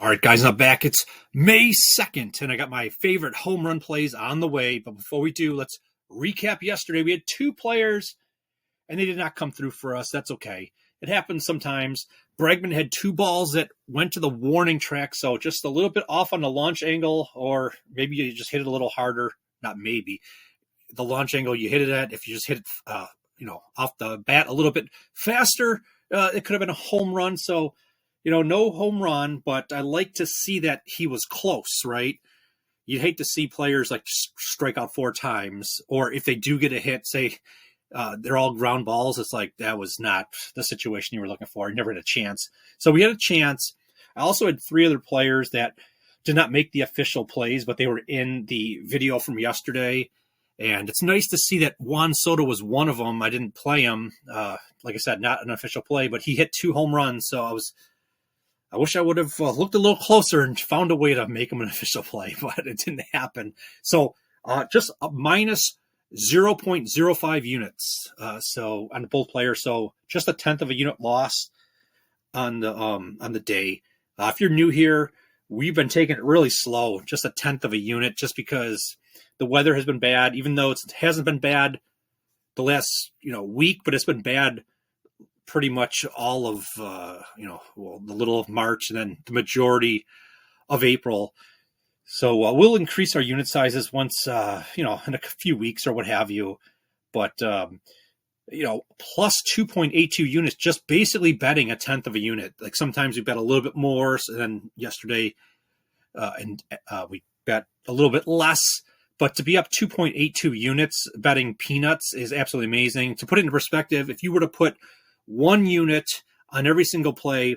All right, guys, I'm back. It's May 2nd, and I got my favorite home run plays on the way. But before we do, let's recap yesterday. We had two players, and they did not come through for us. That's okay. It happens sometimes. Bregman had two balls that went to the warning track, so just a little bit off on the launch angle, or maybe you just hit it a little harder. Not maybe. The launch angle you hit it at, if you just hit it off the bat a little bit faster, it could have been a home run. So, no home run, but I like to see that he was close, right? You'd hate to see players like strike out 4 times, or if they do get a hit, say they're all ground balls. It's like that was not the situation you were looking for. You never had a chance. So we had a chance. I also had 3 other players that did not make the official plays, but they were in the video from yesterday. And it's nice to see that Juan Soto was one of them. I didn't play him. Like I said, not an official play, but he hit 2 home runs. So I wish I would have looked a little closer and found a way to make him an official play, but it didn't happen. So just a minus 0.05 units. So on both players. So just a tenth of a unit loss on the day. If you're new here, we've been taking it really slow, just a tenth of a unit, just because the weather has been bad, even though it hasn't been bad the last week, but it's been bad pretty much all of the little of March and then the majority of April. So we'll increase our unit sizes once in a few weeks or what have you. But plus 2.82 units, just basically betting a tenth of a unit. Like sometimes we bet a little bit more than yesterday, and we bet a little bit less. But to be up 2.82 units betting peanuts is absolutely amazing. To put it into perspective, if you were to put 1 unit on every single play,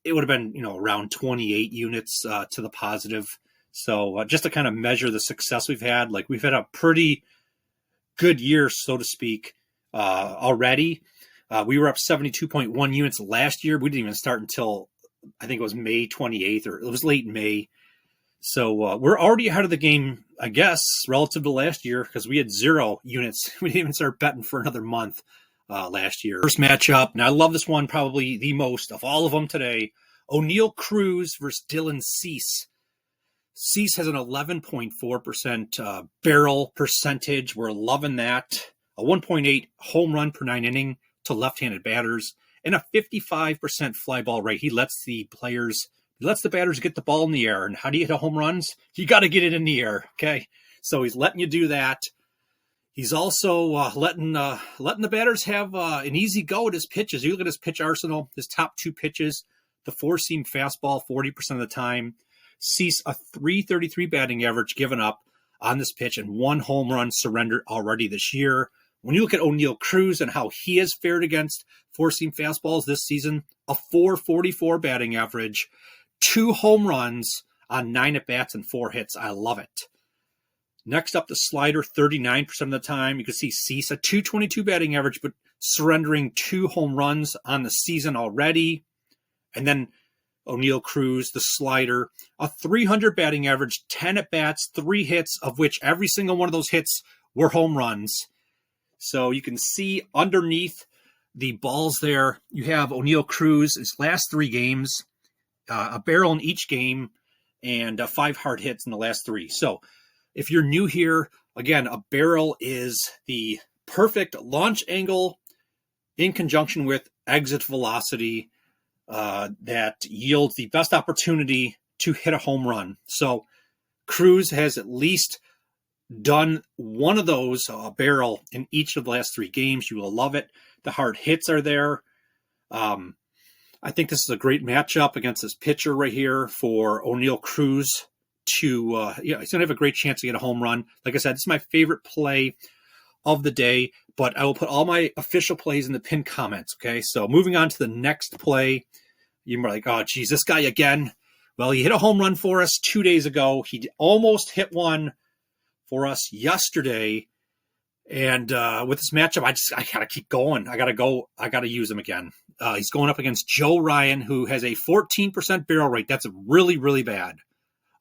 it would have been, around 28 units to the positive. So just to kind of measure the success we've had, like we've had a pretty good year, so to speak, already. We were up 72.1 units last year. We didn't even start until, I think it was May 28th, or it was late May. So we're already ahead of the game, I guess, relative to last year, because we had 0 units. We didn't even start betting for another month last year. First matchup, and I love this one probably the most of all of them today. Cruz versus Dylan Cease. Cease has an 11.4% barrel percentage. We're loving that. A 1.8 home run per 9 inning to left-handed batters, and a 55% fly ball rate. He lets the batters get the ball in the air. And how do you hit home runs? You got to get it in the air, okay? So he's letting you do that. He's also letting the batters have an easy go at his pitches. You look at his pitch arsenal, his top 2 pitches, the 4-seam fastball 40% of the time. Cease a .333 batting average given up on this pitch and 1 home run surrendered already this year. When you look at Cruz and how he has fared against 4-seam fastballs this season, a .444 batting average, 2 home runs on 9 at-bats and 4 hits. I love it. Next up, the slider, 39% of the time. You can see Cease, a .222 batting average, but surrendering 2 home runs on the season already. And then Cruz, the slider, a .300 batting average, 10 at-bats, 3 hits, of which every single one of those hits were home runs. So you can see underneath the balls there, you have Cruz, his last 3 games, a barrel in each game, and 5 hard hits in the last 3. So if you're new here, again, a barrel is the perfect launch angle in conjunction with exit velocity that yields the best opportunity to hit a home run. So Cruz has at least done one of those, a barrel, in each of the last 3 games. You will love it. The hard hits are there. I think this is a great matchup against this pitcher right here for Cruz to, he's going to have a great chance to get a home run. Like I said, this is my favorite play of the day, but I will put all my official plays in the pinned comments, okay? So moving on to the next play, you're like, oh, geez, this guy again. Well, he hit a home run for us 2 days ago. He almost hit one for us yesterday. And with this matchup, I got to keep going. I got to use him again. He's going up against Joe Ryan, who has a 14% barrel rate. That's really, really bad.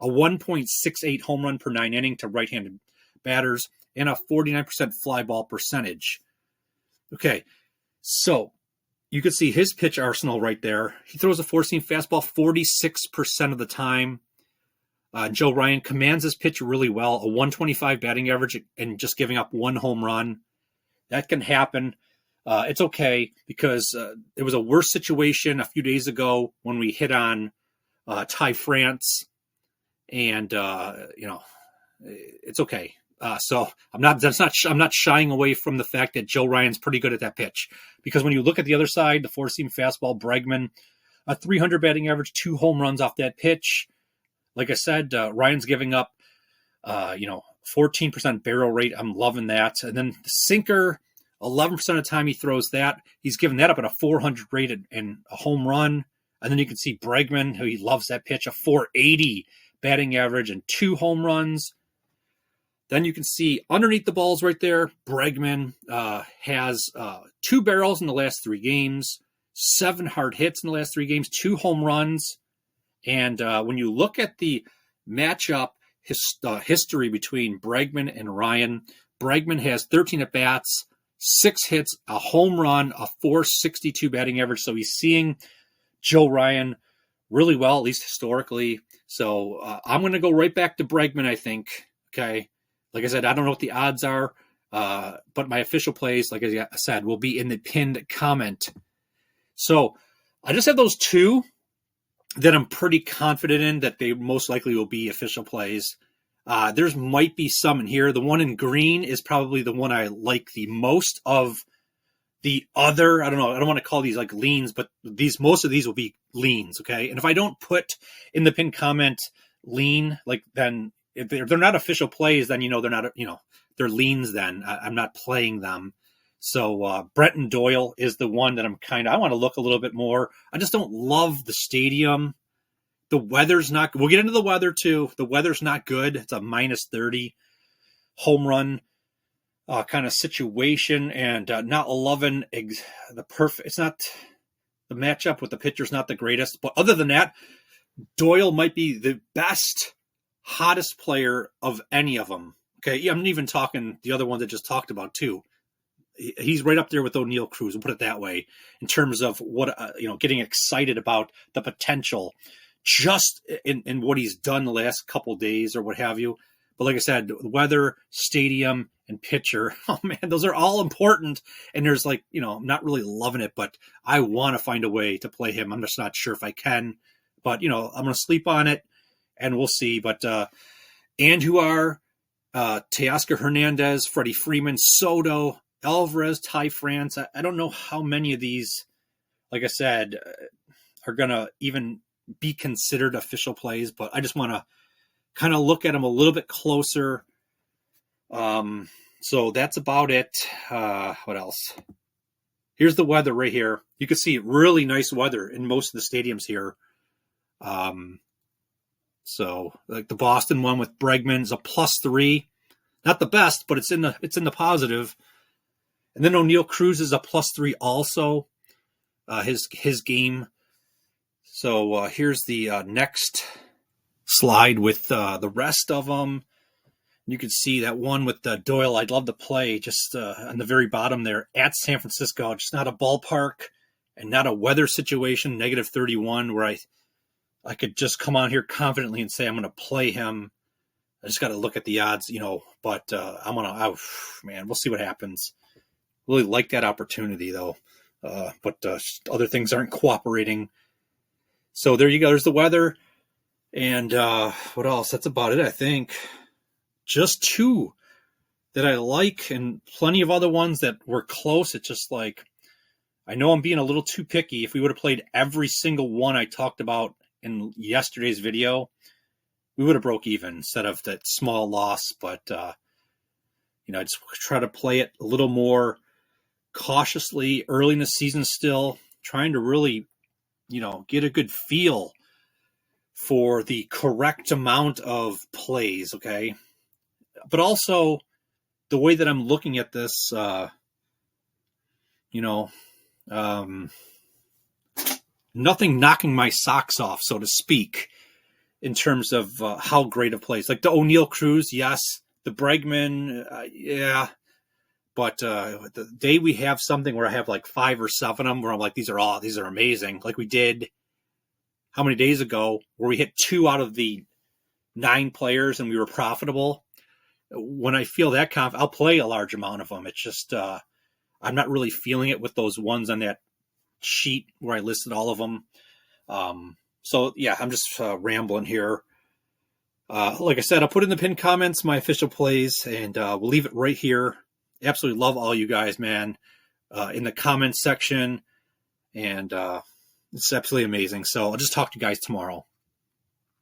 A 1.68 home run per 9 inning to right-handed batters, and a 49% fly ball percentage. Okay, so you could see his pitch arsenal right there. He throws a four-seam fastball 46% of the time. Joe Ryan commands his pitch really well, a 125 batting average and just giving up one home run. That can happen. It's okay because it was a worse situation a few days ago when we hit on Ty France, and it's okay. So I'm not shying away from the fact that Joe Ryan's pretty good at that pitch, because when you look at the other side, the four-seam fastball, Bregman, a 300 batting average, 2 home runs off that pitch. Like I said, Ryan's giving up, 14% barrel rate. I'm loving that. And then the sinker, 11% of the time he throws that. He's given that up at a 400 rate and a home run. And then you can see Bregman, who he loves that pitch, a 480 batting average and 2 home runs. Then you can see underneath the balls right there, Bregman has 2 barrels in the last 3 games, 7 hard hits in the last 3 games, 2 home runs. And when you look at the matchup history between Bregman and Ryan, Bregman has 13 at-bats, 6 hits, a home run, a 462 batting average. So he's seeing Joe Ryan really well, at least historically. So I'm going to go right back to Bregman, I think. Okay. Like I said, I don't know what the odds are, but my official plays, like I said, will be in the pinned comment. So I just have those 2 that I'm pretty confident in that they most likely will be official plays. There's might be some in here. The one in green is probably the one I like the most of the other. I don't know. I don't want to call these like leans, but most of these will be leans. Okay. And if I don't put in the pinned comment lean, like then if they're not official plays, then, they're not, they're leans. Then I'm not playing them. So Brenton Doyle is the one that I want to look a little bit more. I just don't love the stadium. The weather's not, we'll get into the weather too. The weather's not good. It's a -30 home run kind of situation, and not loving it's not, the matchup with the pitcher's not the greatest, but other than that, Doyle might be the best, hottest player of any of them. Okay. I'm even talking the other one that just talked about too. He's right up there with O'Neill Cruz, we'll put it that way, in terms of what, getting excited about the potential just in what he's done the last couple of days or what have you. But like I said, weather, stadium, and pitcher, oh man, those are all important. And there's I'm not really loving it, but I want to find a way to play him. I'm just not sure if I can, but I'm going to sleep on it and we'll see. But Andujar, Teoscar Hernandez, Freddie Freeman, Soto, Alvarez, Ty France. I don't know how many of these, like I said, are going to even be considered official plays, but I just want to kind of look at them a little bit closer. So that's about it. What else? Here's the weather right here. You can see really nice weather in most of the stadiums here. So like the Boston one with Bregman is a +3. Not the best, but it's in the positive. And then O'Neill Cruz is a +3 also. His game. So here's the next slide with the rest of them. You can see that one with Doyle. I'd love to play just on the very bottom there at San Francisco. Just not a ballpark and not a weather situation, -31, where I could just come on here confidently and say I'm going to play him. I just got to look at the odds, but we'll see what happens. Really like that opportunity though. But other things aren't cooperating. So there you go. There's the weather. And what else? That's about it, I think. Just 2 that I like and plenty of other ones that were close. It's just like, I know I'm being a little too picky. If we would have played every single one I talked about in yesterday's video, we would have broke even instead of that small loss. But, I just try to play it a little more cautiously early in the season still, trying to really, get a good feel for the correct amount of plays, okay? But also the way that I'm looking at this, nothing knocking my socks off, so to speak, in terms of how great of plays. Like the O'Neill Cruz, yes. The Bregman, yeah. But the day we have something where I have like 5 or 7 of them where I'm like, these are amazing. Like we did how many days ago where we hit 2 out of the 9 players and we were profitable. When I feel that confident, I'll play a large amount of them. It's just, I'm not really feeling it with those ones on that sheet where I listed all of them. So yeah, I'm just rambling here. Like I said, I'll put in the pinned comments my official plays, and we'll leave it right here. Absolutely love all you guys, man, in the comments section, and it's absolutely amazing. So I'll just talk to you guys tomorrow.